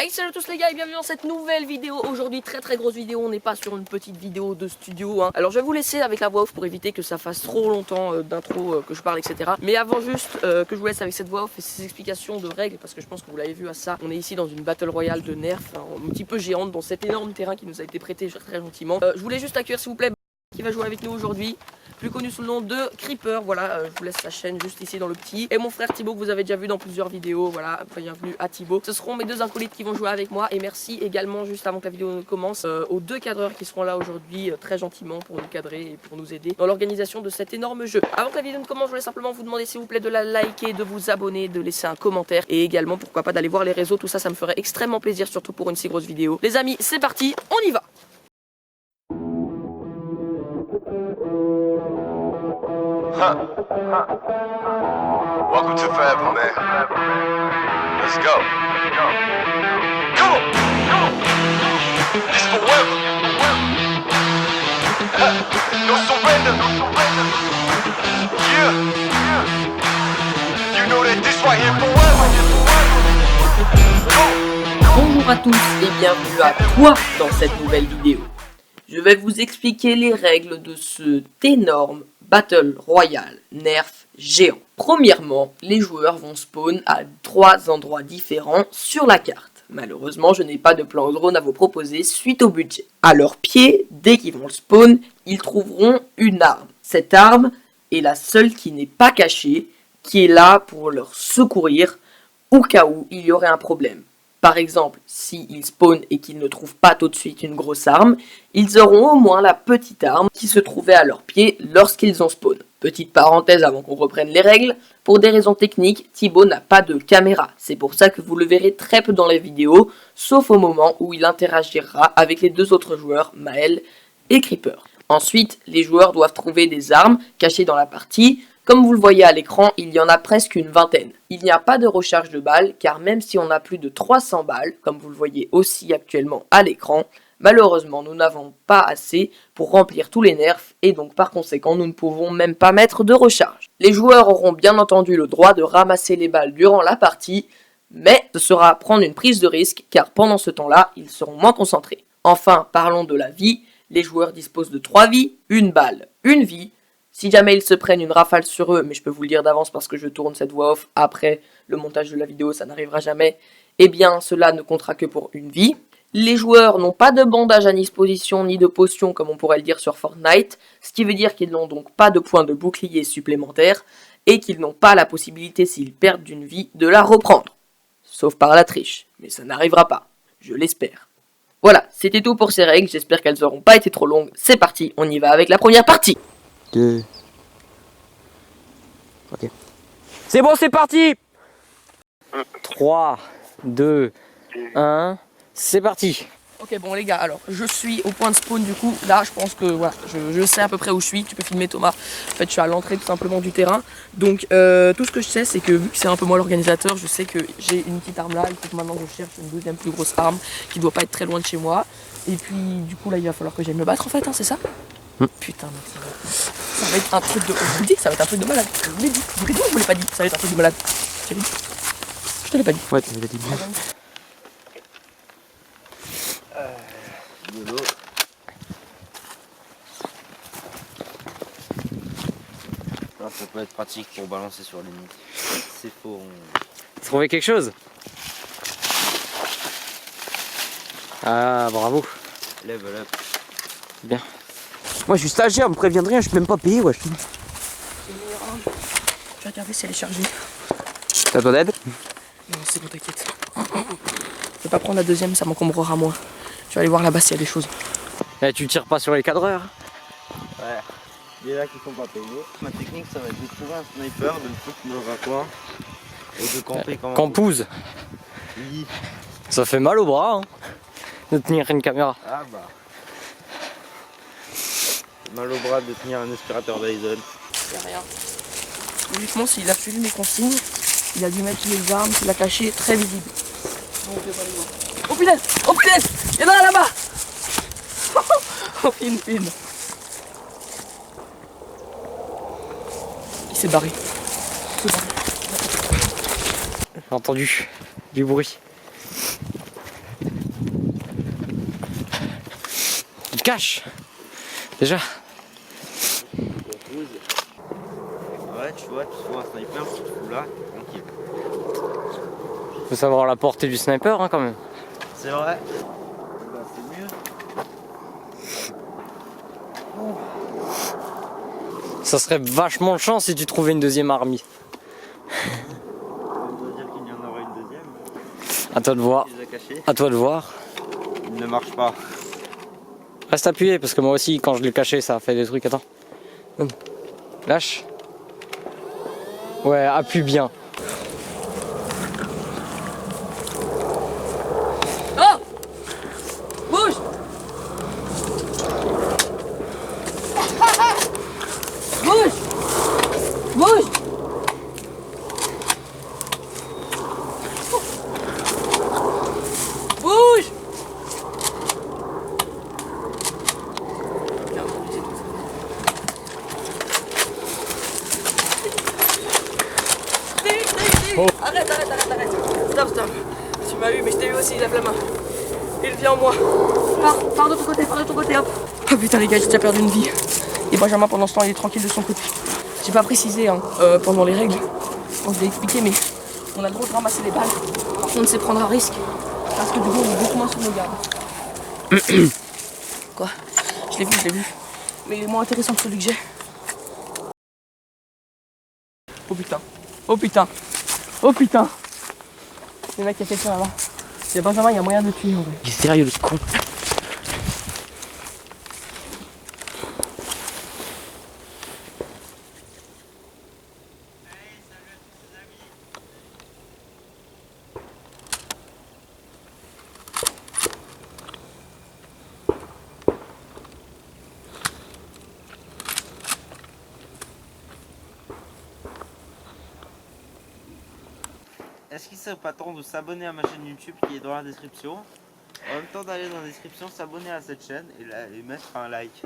Hey, salut à tous les gars et bienvenue dans cette nouvelle vidéo. Aujourd'hui très grosse vidéo, on n'est pas sur une petite vidéo de studio hein. Alors je vais vous laisser avec la voix off pour éviter que ça fasse trop longtemps d'intro, que je parle etc. Mais avant juste que je vous laisse avec cette voix off et ces explications de règles, parce que je pense que vous l'avez vu à ça. On est ici dans une battle royale de nerfs, hein, un petit peu géante dans cet énorme terrain qui nous a été prêté très gentiment. Je voulais juste accueillir s'il vous plaît qui va jouer avec nous aujourd'hui, plus connu sous le nom de Creeper. Voilà, je vous laisse sa chaîne juste ici dans le petit. Et mon frère Thibaut que vous avez déjà vu dans plusieurs vidéos. Voilà, bienvenue à Thibaut. Ce seront mes deux acolytes qui vont jouer avec moi. Et merci également, juste avant que la vidéo commence, aux deux cadreurs qui seront là aujourd'hui très gentiment pour nous cadrer et pour nous aider dans l'organisation de cet énorme jeu. Avant que la vidéo ne commence, je voulais simplement vous demander s'il vous plaît de la liker, de vous abonner, de laisser un commentaire et également pourquoi pas d'aller voir les réseaux. Tout ça, ça me ferait extrêmement plaisir, surtout pour une si grosse vidéo. Les amis, c'est parti, on y va. Welcome to Forever, man. Let's go. Come on. It's forever. No surrender. Yeah. You know that this right here forever. Bonjour à tous et bienvenue à toi dans cette nouvelle vidéo. Je vais vous expliquer les règles de cet énorme Battle Royale nerf géant. Premièrement, les joueurs vont spawn à 3 endroits différents sur la carte. Malheureusement, je n'ai pas de plan drone à vous proposer suite au budget. À leurs pieds, dès qu'ils vont le spawn, ils trouveront une arme. Cette arme est la seule qui n'est pas cachée, qui est là pour leur secourir au cas où il y aurait un problème. Par exemple, s'ils spawnent et qu'ils ne trouvent pas tout de suite une grosse arme, ils auront au moins la petite arme qui se trouvait à leurs pieds lorsqu'ils ont spawn. Petite parenthèse avant qu'on reprenne les règles, pour des raisons techniques, Thibaut n'a pas de caméra. C'est pour ça que vous le verrez très peu dans les vidéos, sauf au moment où il interagira avec les deux autres joueurs, Maël et Creeper. Ensuite, les joueurs doivent trouver des armes cachées dans la partie. Comme vous le voyez à l'écran, il y en a presque une vingtaine. Il n'y a pas de recharge de balles, car même si on a plus de 300 balles, comme vous le voyez aussi actuellement à l'écran, malheureusement nous n'avons pas assez pour remplir tous les nerfs, et donc par conséquent nous ne pouvons même pas mettre de recharge. Les joueurs auront bien entendu le droit de ramasser les balles durant la partie, mais ce sera prendre une prise de risque, car pendant ce temps-là, ils seront moins concentrés. Enfin, parlons de la vie. Les joueurs disposent de 3 vies, une balle, une vie. Si jamais ils se prennent une rafale sur eux, mais je peux vous le dire d'avance parce que je tourne cette voix off après le montage de la vidéo, ça n'arrivera jamais, eh bien cela ne comptera que pour une vie. Les joueurs n'ont pas de bandage à disposition ni de potion comme on pourrait le dire sur Fortnite, ce qui veut dire qu'ils n'ont donc pas de points de bouclier supplémentaires et qu'ils n'ont pas la possibilité s'ils perdent d'une vie de la reprendre. Sauf par la triche, mais ça n'arrivera pas, je l'espère. Voilà, c'était tout pour ces règles, j'espère qu'elles n'auront pas été trop longues. C'est parti, on y va avec la première partie. 2. Ok. C'est bon, c'est parti. 3, 2, 1, c'est parti. Ok bon les gars, alors je suis au point de spawn du coup, là je pense que voilà, je sais à peu près où je suis, tu peux filmer Thomas, en fait je suis à l'entrée tout simplement du terrain, donc tout ce que je sais c'est que vu que c'est un peu moi l'organisateur, je sais que j'ai une petite arme là, il faut que maintenant je cherche une deuxième plus grosse arme qui doit pas être très loin de chez moi, et puis du coup là il va falloir que j'aille me battre en fait, hein, c'est ça? Putain mec, ça va être un truc de... Je vous le dis, ça va être un truc de malade, je vous l'ai dit, je vous l'ai dit ou je vous l'ai pas dit, ça va être un truc de malade, je te l'ai pas dit. Ouais, tu me l'as dit bien. De l'eau. Alors, ça peut être pratique pour balancer sur l'ennemi. C'est faux. Trouvé quelque chose? Ah, bravo. Level up. Bien. Moi je suis stagiaire, me préviens de rien, je suis même pas payé, wesh. Je vais regarder si elle est chargée. T'as besoin d'aide? Non c'est bon t'inquiète. Je vais pas prendre la deuxième, ça m'encombrera moins. Je vais aller voir là-bas s'il y a des choses. Eh, tu tires pas sur les cadreurs? Ouais. Il y en a qui sont pas payés. Ma technique, ça va être de trouver un sniper, de le foutre dans un coin et de camper comme un Campouse. Oui. Ça fait mal au bras, hein, de tenir une caméra. Ah bah. C'est mal au bras de tenir un aspirateur Dyson. Y'a rien. Logiquement, s'il a suivi mes consignes, il a dû mettre les armes qu'il a cachées très visibles. Donc, je vais pas les voir. Oh punaise! Oh punaise! Il y en a un là-bas! Oh fine. Il s'est barré. J'ai entendu du bruit. caches. Déjà. Ouais, tu vois un sniper, tu te fous là, tranquille. Faut savoir la portée du sniper hein, quand même. C'est vrai. Bah, c'est mieux. Ça serait vachement de chance si tu trouvais une deuxième armée. Ça veut dire qu'il y en aura une deuxième. À toi de voir. Tu les as cachés. À toi de voir. Il ne marche pas. Reste appuyé parce que moi aussi quand je l'ai caché ça a fait des trucs. Attends. Lâche. Ouais, appuie bien. Oh! Bouge! Bouge! Bouge! Bouge! Oh. Arrête. Stop. Tu m'as eu, mais je t'ai eu aussi, lève la main. Il vient en moi. Pars de ton côté, hop. Oh putain les gars, j'ai déjà perdu une vie. Et Benjamin pendant ce temps il est tranquille de son côté. J'ai pas précisé hein, pendant les règles. On je l'ai expliqué mais on a le droit de ramasser les balles. Par contre c'est prendre un risque. Parce que du coup on est beaucoup moins sur nos gardes. Quoi? Je l'ai vu. Mais il est moins intéressant que celui que j'ai. Oh putain. Les mecs, il y a quelqu'un là-bas. Il y a Benjamin, il y a moyen de le tuer en vrai. Il est sérieux le con. Est-ce qu'il serait pas temps de s'abonner à ma chaîne YouTube qui est dans la description? En même temps d'aller dans la description, s'abonner à cette chaîne et mettre un like.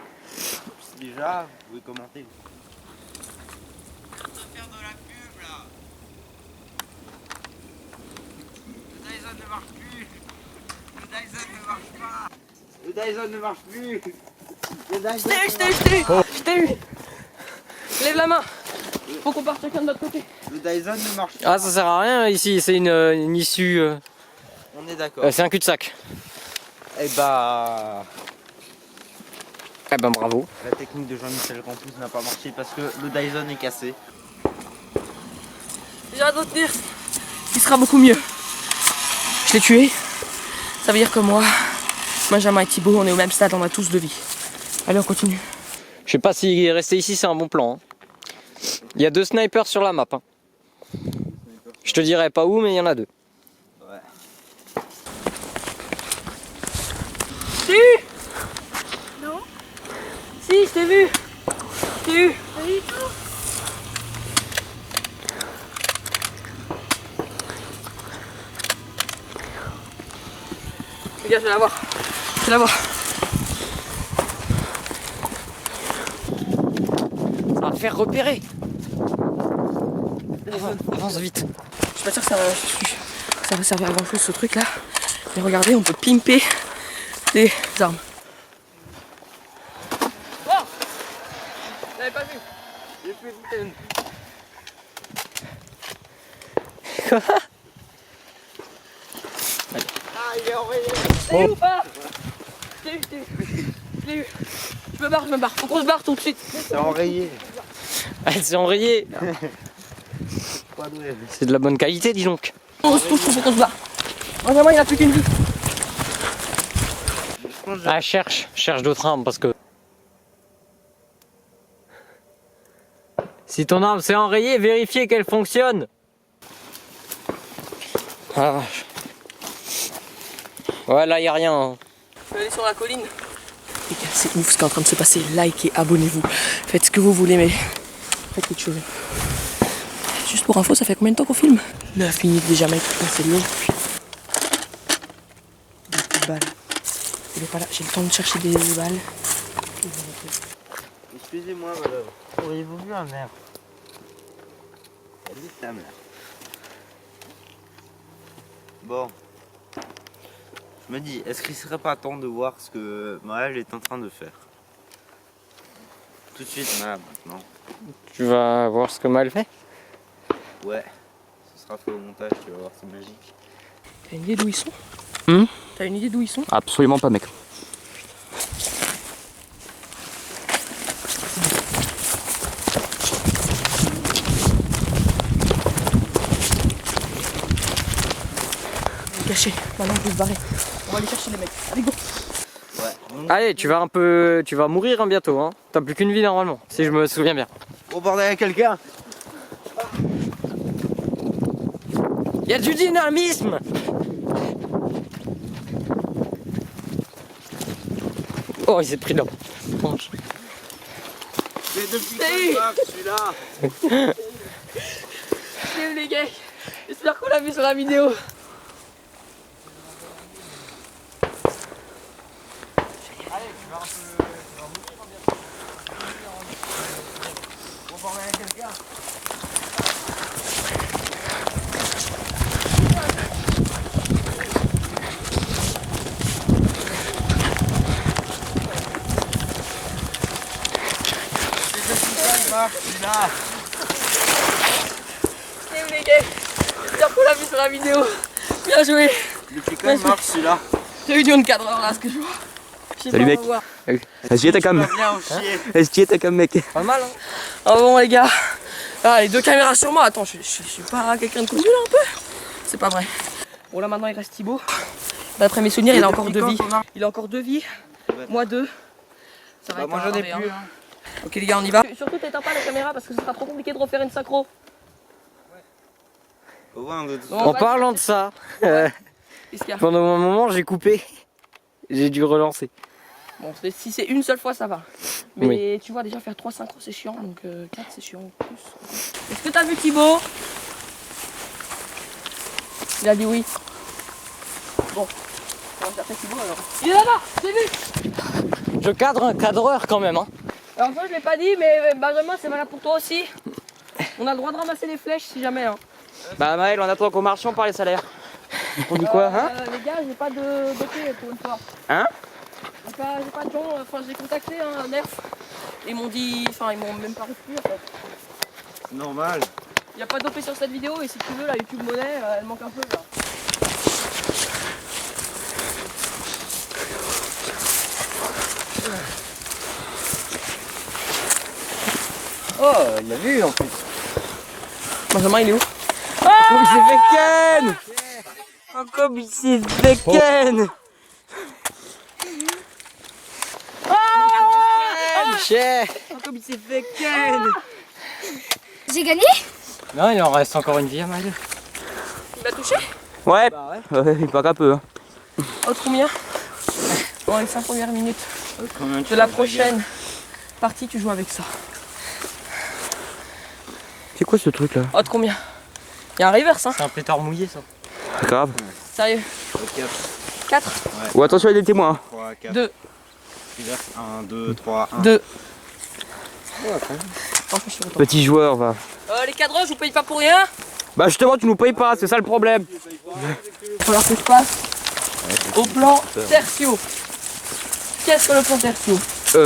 Déjà, vous pouvez commenter. Faire de la pub là. Le Dyson ne marche plus. Le Dyson ne marche plus. Je t'ai eu. Lève la main. Faut qu'on parte chacun de notre côté. Le Dyson ne marche pas. Ah ça sert à rien ici, c'est une issue. On est d'accord. C'est un cul-de-sac. Eh bah... Eh ben bravo. La technique de Jean-Michel Campus n'a pas marché parce que le Dyson est cassé. J'ai hâte de tenir. Il sera beaucoup mieux. Je l'ai tué. Ça veut dire que moi, Benjamin et Thibaut, on est au même stade, on a tous 2 vies. Allez, on continue. Je sais pas si rester ici c'est un bon plan. Hein. Il y a 2 snipers sur la map. Hein. Je te dirai pas où, mais il y en a 2. Ouais. Si! Non? Si, je t'ai vu! Je t'ai eu! Pas du tout! Les gars, je vais la voir. Ça va te faire repérer. Avance vite. Je suis pas sûr que ça va servir à grand chose ce truc là. Mais regardez, on peut pimper des armes. Oh! J'avais pas vu. J'ai plus de peine. Ah, il est envoyé. T'as eu ou pas? Je l'ai eu. Je me barre. Faut qu'on se barre tout de suite. C'est enrayé. Elle s'est enrayée. Pas de rêve. C'est de la bonne qualité, dis donc. On se touche, faut qu'on se barre. Vraiment, il a plus qu'une vie. Ah, cherche d'autres armes parce que. Si ton arme s'est enrayée, vérifiez qu'elle fonctionne. Ah. Ouais, là, y a rien. Hein. Je vais aller sur la colline. Les gars, c'est ouf ce qui est en train de se passer. Likez, abonnez-vous. Faites ce que vous voulez, mais faites quelque chose. Juste pour info, ça fait combien de temps qu'on filme? 9 minutes déjà, mec. Putain, c'est long. Des petites balles. Il est pas là. J'ai le temps de chercher des balles. Excusez-moi, madame. Auriez-vous vu un verre? Elle dit ta mère. Bon. Je me dis, est-ce qu'il serait pas temps de voir ce que Maël est en train de faire? Tout de suite, là, maintenant. Tu vas voir ce que Maël fait? Ouais, ce sera fait au montage, tu vas voir, c'est magique. T'as une idée d'où ils sont? T'as une idée d'où ils sont? Absolument pas, mec. Caché, maintenant on peut se barrer. On va aller chercher les mecs. Allez, go! Ouais. Allez, tu vas mourir hein, bientôt. Hein. T'as plus qu'une vie normalement, si je me souviens bien. Oh bordel, y'a quelqu'un! Il y a du dynamisme. Oh, il s'est pris là. Mais depuis quand il va, celui-là? Salut les gars! J'espère qu'on l'a vu sur la vidéo. Celui-là! Salut les gars! J'espère qu'on l'a vu sur la vidéo. Bien joué! Depuis quand il marche celui-là? T'as eu du cadreur là, ce que je vois. Je sais Salut, pas, mec. on va voir. Est-ce qu'il était comme? Viens au chier! Est-ce qu'il était comme, mec? Pas mal hein. Ah bon les gars, ah, les deux caméras sur moi, attends, je suis pas quelqu'un de cousu là un peu? C'est pas vrai. Bon là maintenant il reste Thibaut. D'après mes souvenirs il a encore 2 vies. Il a encore 2 vies, moi 2. Ça va Bah être moi un j'en ai V1. plus. Hein. Ok les gars on y va. Surtout t'éteins pas la caméra parce que ce sera trop compliqué de refaire une synchro. Au moins, En parlant de ça, Qu'est-ce qu'il y a? pendant un moment j'ai coupé. J'ai dû relancer. Bon si c'est une seule fois ça va. Mais tu vois déjà faire 3 synchros c'est chiant donc 4 c'est chiant en plus. Est-ce que t'as vu Thibaut? Il a dit oui. Bon, on va chercher Thibaut alors. Il est là-bas, j'ai vu. Je cadre un cadreur quand même. Hein. Alors ça je l'ai pas dit mais Benjamin c'est valable pour toi aussi. On a le droit de ramasser les flèches si jamais hein. Bah Maël, on attend qu'au marché on parle les salaires. On dit quoi hein? Les gars j'ai pas de dopé pour une fois. Hein? J'ai pas de gens, enfin j'ai contacté un nerf. Ils m'ont dit, enfin ils m'ont même pas répondu en fait. C'est normal. Il n'y a pas de dopé sur cette vidéo et si tu veux la YouTube monnaie elle manque un peu là. Oh, il l'a vu en plus. Benjamin il est où? Comme il s'est fait ken! Comme il s'est fait ken! Comme il s'est fait ken! J'ai gagné? Non, il en reste encore une vie à Maël. Il m'a touché? Ouais, Bah ouais. pas qu'un peu. Hein. Autre combien? Dans les 5 premières minutes Combien de la prochaine partie tu joues avec ça. C'est quoi ce truc là? Autre combien? Il y a un reverse hein? C'est un pétard mouillé ça. C'est grave. Sérieux? 4? Ou attention il y a des témoins. 3, 4. 2. 1, 2, 3, 1. 2. Franchement je suis content. Petit joueur, va. Les cadreurs je vous paye pas pour rien? Bah justement tu nous payes pas, c'est ça le problème. Il va falloir que je passe au plan tertio. Qu'est-ce que le plan tertio? Ça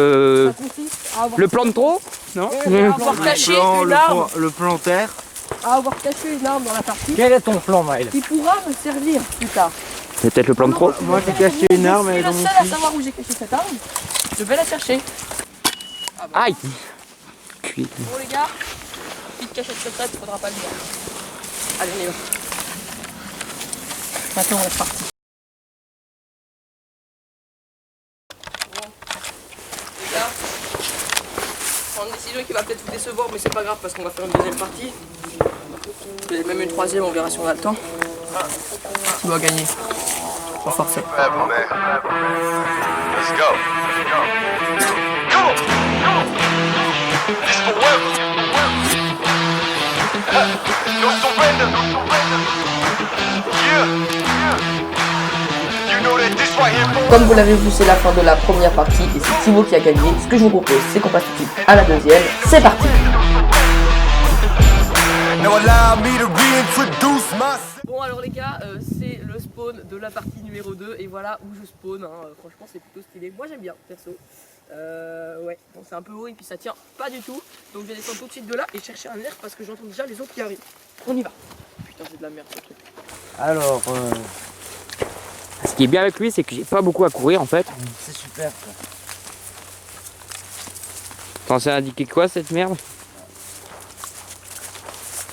consiste à avoir, Le plan de trop? Non? avoir caché une arme, Le plantaire. à avoir caché une arme dans la partie Quel est ton plan Maël? qui pourra me servir plus tard. C'est peut-être le plan de trop? Moi j'ai caché une arme, Je elle suis est le dans mon seul à fils. savoir où j'ai caché cette arme. Je vais la chercher. Aïe! Cuit. Bon les gars, petite cachette secrète, faudra pas le dire. Allez on y va. Maintenant on est parti. Bon, les gars, je prends une décision qui va peut-être vous décevoir, mais c'est pas grave parce qu'on va faire une deuxième partie. Et même une troisième, on verra si on a le temps. Qui va gagner. Pas forcément. Forever, man. Let's go. Come on. This forever. No surrender. Yeah. You know that this right here forever. Comme vous l'avez vu, c'est la fin de la première partie et c'est Thibaut qui a gagné. Ce que je vous propose, c'est qu'on passe tout de suite à la deuxième. C'est parti! Now allow me to reintroduce myself. Bon alors les gars, c'est le spawn de la partie numéro 2 et voilà où je spawn. Hein. Franchement, c'est plutôt stylé. Moi, j'aime bien, perso. Ouais, bon, c'est un peu haut et puis ça tient pas du tout. Donc, je vais descendre tout de suite de là et chercher un nerf parce que j'entends déjà les autres qui arrivent. On y va. Putain, c'est de la merde ce truc. Alors, Ce qui est bien avec lui, c'est que j'ai pas beaucoup à courir en fait. c'est super ça. T'en sais indiquer quoi cette merde?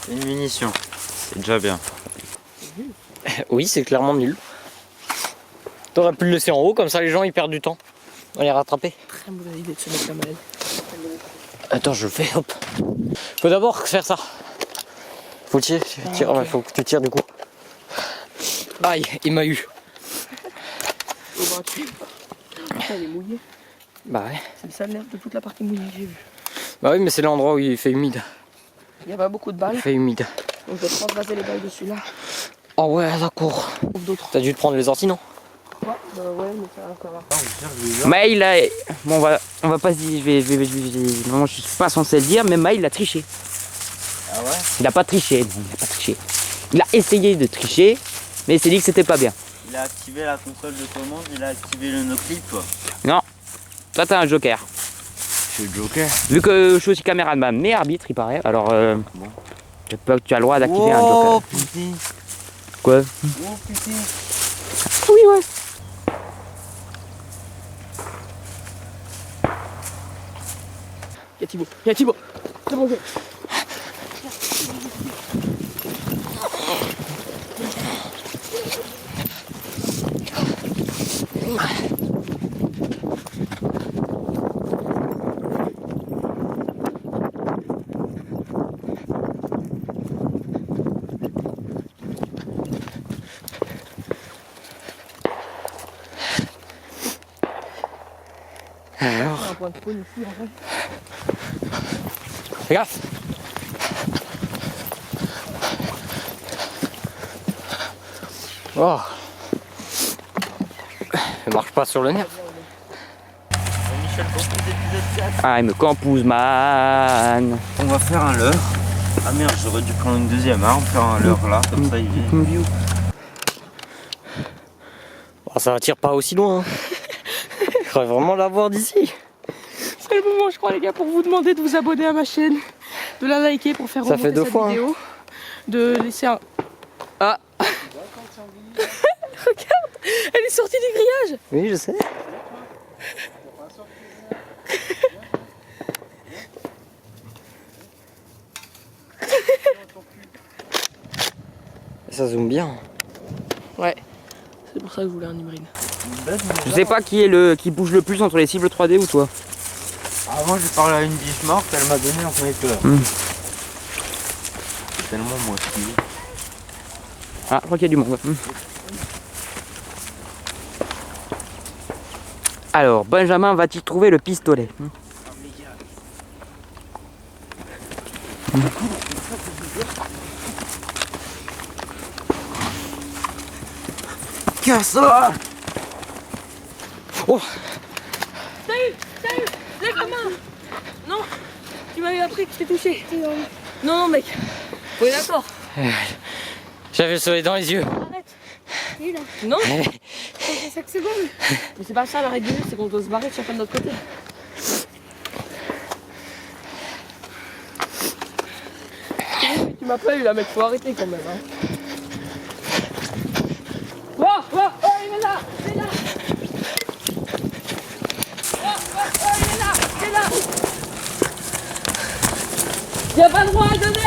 Une munition, c'est déjà bien. Oui, c'est clairement nul. T'aurais pu le laisser en haut, comme ça les gens ils perdent du temps à les rattraper. Très mauvaise idée de se mettre la malade. Attends, je le fais, hop. Faut d'abord faire ça. Faut tirer, ok. ouais, faut que tu tires du coup. Aïe, il m'a eu. Au 28. Putain, il est mouillé. Bah ouais. C'est le sale nerf de toute la partie mouillée que j'ai vu. Bah oui, mais c'est l'endroit où il fait humide. Il y a pas beaucoup de balles, Il fait humide. donc je vais transvaser les balles dessus là. Oh ouais, d'accord. Ouvre d'autres. T'as dû te prendre les orties, non? Ouais, ouais, mais ça va encore. Maï, là, bon, on va pas se dire, non, je suis pas censé le dire, mais Maï, il a triché. Ah ouais? Il a pas triché, non, il a pas triché. Il a essayé de tricher, mais il s'est dit que c'était pas bien. Il a activé la console de commande, il a activé le no-clip. Non, toi t'as un joker. Je suis le joker. Vu que je suis aussi caméraman, mais arbitre, il paraît, alors Bon. tu as le droit d'activer un Oh joker. putain. Quoi? Oh putain. Oui, ouais. Y'a Thibaut, y'a Thibaut. C'est bon, Alors, un point de spawn ici en vrai. fais gaffe. Oh. Ça marche pas sur le nerf. Michel, pour cet épisode 4, I'm a campus man. on va faire un leurre. Ah merde, j'aurais dû prendre une deuxième arme, faire un leurre là, comme ça il vient. Oh, ça tire pas aussi loin. Hein. Je crois vraiment l'avoir d'ici. C'est le moment, je crois, les gars, pour vous demander de vous abonner à ma chaîne, de la liker pour faire Ça remonter fait 2 cette fois, vidéo, de laisser un... Ah. Regarde, elle est sortie du grillage. Oui, je sais. Ça zoome bien. Ouais, c'est pour ça que je voulais un hybride. Je sais pas qui bouge le plus entre les cibles 3D ou toi. Avant j'ai parlé à une biche morte, elle m'a donné un sniper. C'est tellement moi qui. Ah, je crois qu'il y a du monde. Alors, Benjamin va-t-il trouver le pistolet? Casse-toi! Oh, Salut, lève la main. Non, tu m'avais appris que je t'ai touché. Non, non, mec. On est d'accord. j'avais le soleil dans les yeux. Arrête. Il est là. Non, Ça fait 5 secondes. mais c'est pas ça la règle du jeu, c'est qu'on doit se barrer de chacun de notre côté. Tu m'as pas eu là, mec, faut arrêter quand même. Hein. Oh, oh, oh, il est là, il est là. Oh, oh, oh, il est là, il est là. Il y a pas le droit à donner.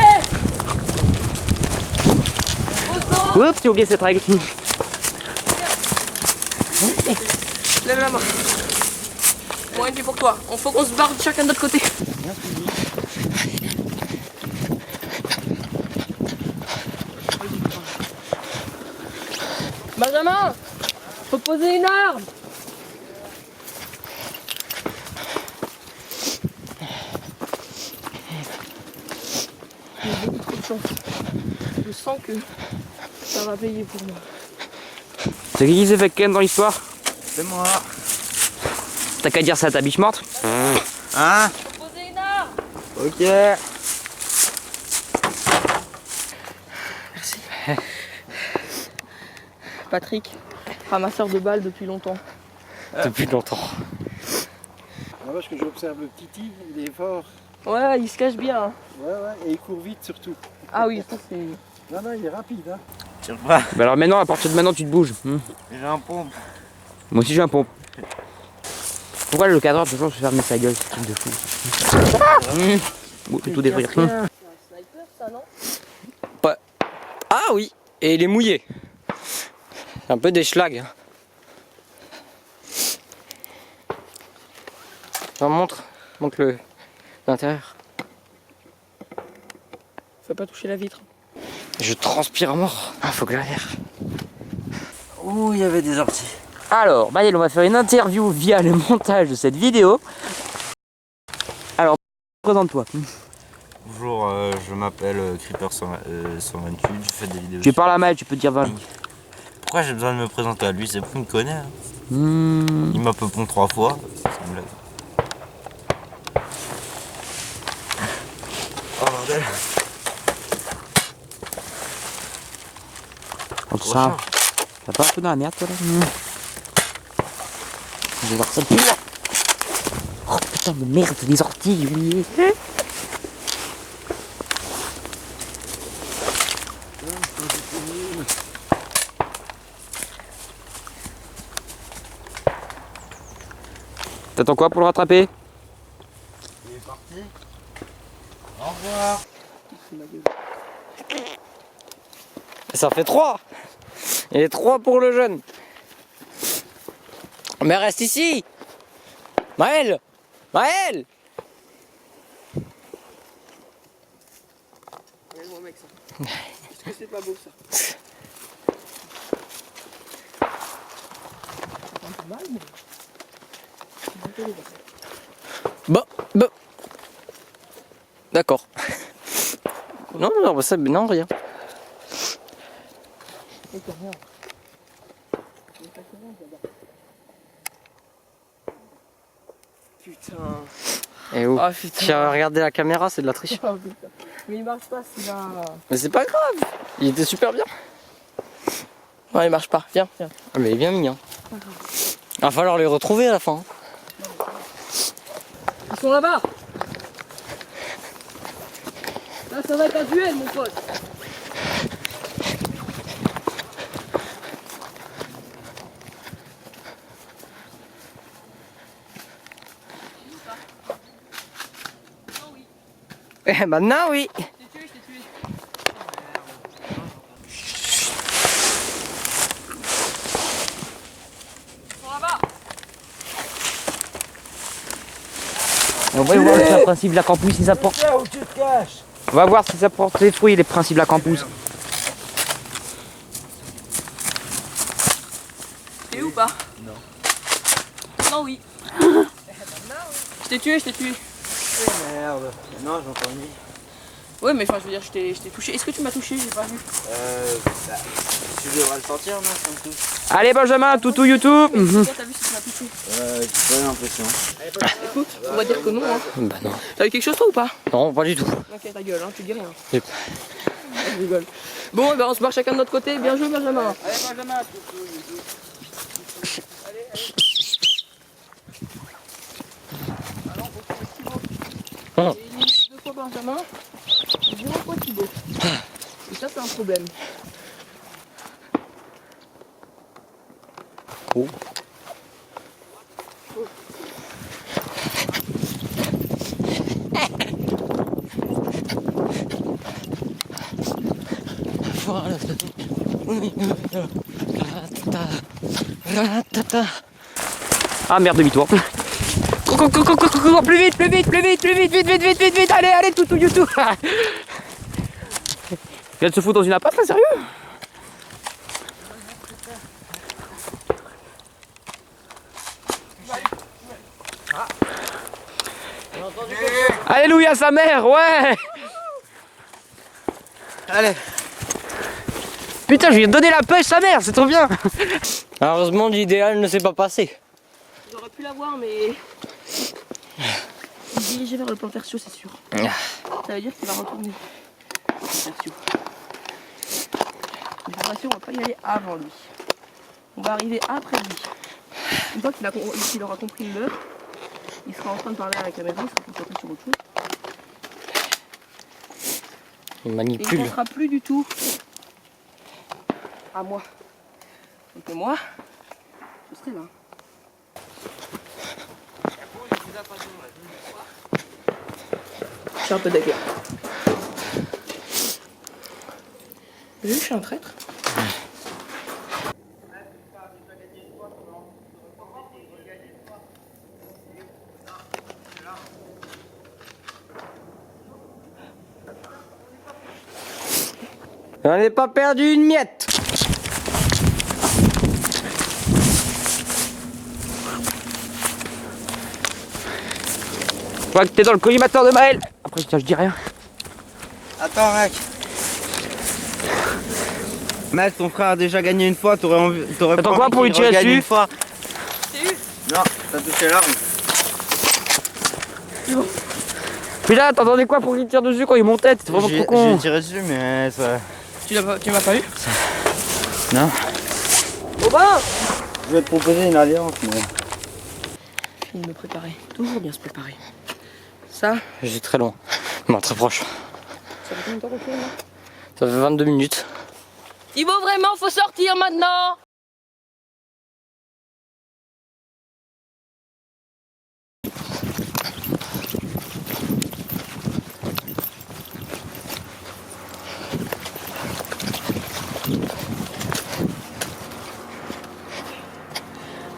Oups, j'ai oublié cette règle. Lève la main. Bon, et puis pour toi, il faut qu'on se barre de chacun de notre côté. Benjamin, faut poser une arme. J'ai beaucoup trop de chance. Je sens que ça va payer pour moi. C'est qui s'est fait ken dans l'histoire? C'est moi. T'as qu'à dire ça à ta biche morte? Hein? Faut poser une arme. Ok. Merci. Patrick, ramasseur de balles depuis longtemps. Depuis longtemps. Parce que j'observe le petit Yves, il est fort. Ouais, il se cache bien. Hein. Ouais, et il court vite surtout. Ah oui, ça c'est... Non, il est rapide. Hein. Tire pas, Bah alors maintenant, à partir de maintenant, tu te bouges. j'ai un pompe. Moi aussi j'ai un pompe. Pourquoi le cadreur toujours se fermer sa gueule, ce truc de fou. Bon, je vais tout détruire. C'est un sniper ça, non? Ah oui, et il est mouillé. C'est un peu des schlags. On montre l'intérieur. Faut pas toucher la vitre. Je transpire à mort. Ah, faut que j'aère. Oh, il y avait des orties. Alors, Maël, on va faire une interview via le montage de cette vidéo. Alors, présente-toi. Bonjour, je m'appelle Creeper128, je fais des vidéos. Tu parles à Maël, tu peux dire 20. Pourquoi j'ai besoin de me présenter à lui? C'est pour qu'il me connaît. Hein. Hmm. Il m'a peu pondre 3 fois. C'est une blague. Oh bordel. Comme ça. T'as pas un peu dans la merde, toi, là? Je vais voir ça. Oh putain de merde, les orties, j'ai oublié. T'attends quoi pour le rattraper? Il est parti. Au revoir. Ça fait 3. Et 3 pour le jeune. Mais reste ici. Maël. Maël. Regarde-moi mec ça. Est-ce que c'est pas beau ça? Pas mal mais... Bon. D'accord. Non, ça, non, rien. Putain. Et où? Ah putain. Tu as regardé la caméra, c'est de la triche. Ah, putain. Mais il marche pas celui-là. Mais c'est pas grave. Il était super bien. Non, il marche pas. Viens. Ah, mais il est bien mignon. Il va falloir les retrouver à la fin. Ils sont là-bas. Là, ça va être un duel, mon pote. Eh, maintenant, oui. Je t'ai tué. Ils sont là-bas. On va voir si le principe de la campus, si ça porte. Où tu te caches? On va voir si ça porte ses fruits, les principes de la campus. T'es où ou pas? Non. Non, oui. Je t'ai tué. Merde. Non, j'entends une vie. Ouais, mais enfin, je veux dire, je t'ai touché. Est-ce que tu m'as touché? J'ai pas vu. Tu devras le sentir, non, ça me touche. Allez Benjamin, toutou YouTube. Toi, t'as vu si tu m'as touché? J'ai pas l'impression. Écoute, on va dire que non. Hein. Bah non. T'as vu quelque chose toi ou pas? Non, pas du tout. Ok, ta gueule, hein, tu dis rien. Yep. Je rigole. Bon, ben on se barre chacun de notre côté. Bien joué, Benjamin. Allez, Benjamin, Oh. Et 2 fois Benjamin, 0 fois Thibaut. Et ça, c'est un problème. Oh. Ah merde, demi-tour. Cours, plus vite, vite, allez, toutou YouTube. Il vient de se foutre dans une appart là, sérieux? Alléluia sa mère, ouais. Allez. Putain, je lui ai donné la pêche sa mère, c'est trop bien. Heureusement, l'idéal ne s'est pas passé. J'aurais pu l'avoir, mais... Il est dirigé vers le plan tertio, c'est sûr. Ça veut dire qu'il va retourner. Tertio. Mais cette fois-ci, on va pas y aller avant lui. On va arriver après lui. Une fois qu'il aura compris le meurtre, il sera en train de parler à la caméra, il sera concentré sur autre chose. Il Et manipule. il ne pensera plus du tout à moi. Donc moi, je serai là. Je suis un peu d'accord. Vu que je suis un traître. On n'est pas perdu une miette. Je crois que t'es dans le collimateur de Maël. Après, je dis rien. Attends, mec. Mec, ton frère a déjà gagné une fois, t'aurais Attends, pas quoi envie pour lui qu'il tirer regagne dessus une fois. Non, t'as touché l'arme. Mais là, t'entendais quoi pour qu'il tire dessus quand il montait? C'était vraiment trop con. J'ai tiré dessus, mais ça... Tu m'as pas eu? Non. Aubin! Je vais te proposer une alliance, mais... Fini de me préparer. Toujours bien se préparer. Ça, J'ai très loin. Non, très proche. ça fait combien de temps qu'on filme là? Ça fait 22 minutes. Thibaut, vraiment, faut sortir maintenant!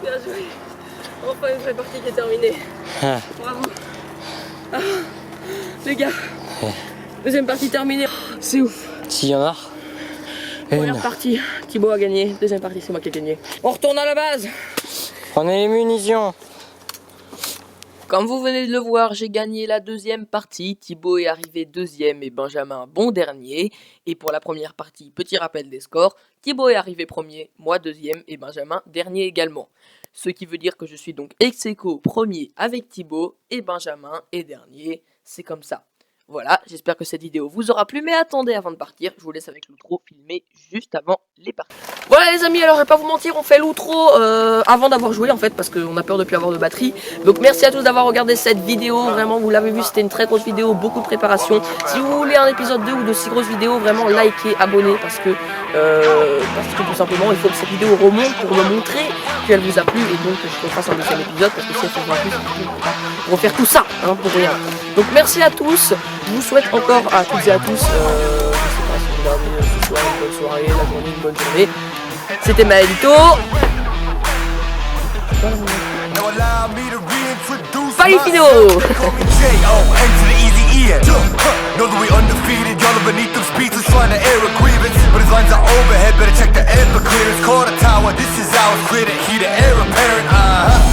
Bien joué. Enfin une vraie partie qui est terminée. Ah. Bravo. Ah, les gars. Deuxième partie terminée. C'est ouf. S'il y en a. Première partie, Thibaut a gagné. Deuxième partie, c'est moi qui ai gagné. On retourne à la base. Prenez les munitions. Comme vous venez de le voir, j'ai gagné la deuxième partie. Thibaut est arrivé deuxième et Benjamin bon dernier. Et pour la première partie, petit rappel des scores. Thibaut est arrivé premier, moi deuxième et Benjamin dernier également. Ce qui veut dire que je suis donc ex-aequo premier avec Thibaut et Benjamin est dernier. C'est comme ça. Voilà, j'espère que cette vidéo vous aura plu, mais attendez avant de partir, je vous laisse avec l'outro filmé juste avant les parties. Voilà les amis, alors je vais pas vous mentir, on fait l'outro avant d'avoir joué en fait, parce qu'on a peur de plus avoir de batterie. Donc merci à tous d'avoir regardé cette vidéo, vraiment vous l'avez vu, c'était une très grosse vidéo, beaucoup de préparation. Si vous voulez un épisode 2 ou de si grosses vidéos, vraiment likez, abonnez, parce que tout simplement il faut que cette vidéo remonte pour me montrer qu'elle vous a plu, et donc je refasse un deuxième épisode, parce que si elle se voit plus, on va faire tout ça, hein, pour rien. Donc merci à tous. Je vous souhaite encore à toutes et à tous, je sais pas si vous regardez ce soir, une bonne soirée, la journée, une bonne journée. C'était Maëlito. Palifino. Know that we undefeated, y'all are beneath them speeches trying to air a grievance. But his lines are overhead, better check the air for clearance. Call the tower, this is ours, clear the heat, the air apparent.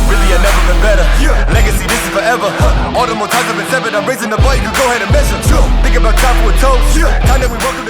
Really, I've never been better. Legacy, this is forever. All the more times I've been severed, I'm raising the bar, you can go ahead and measure. Think about time for a toast. Time that we welcome.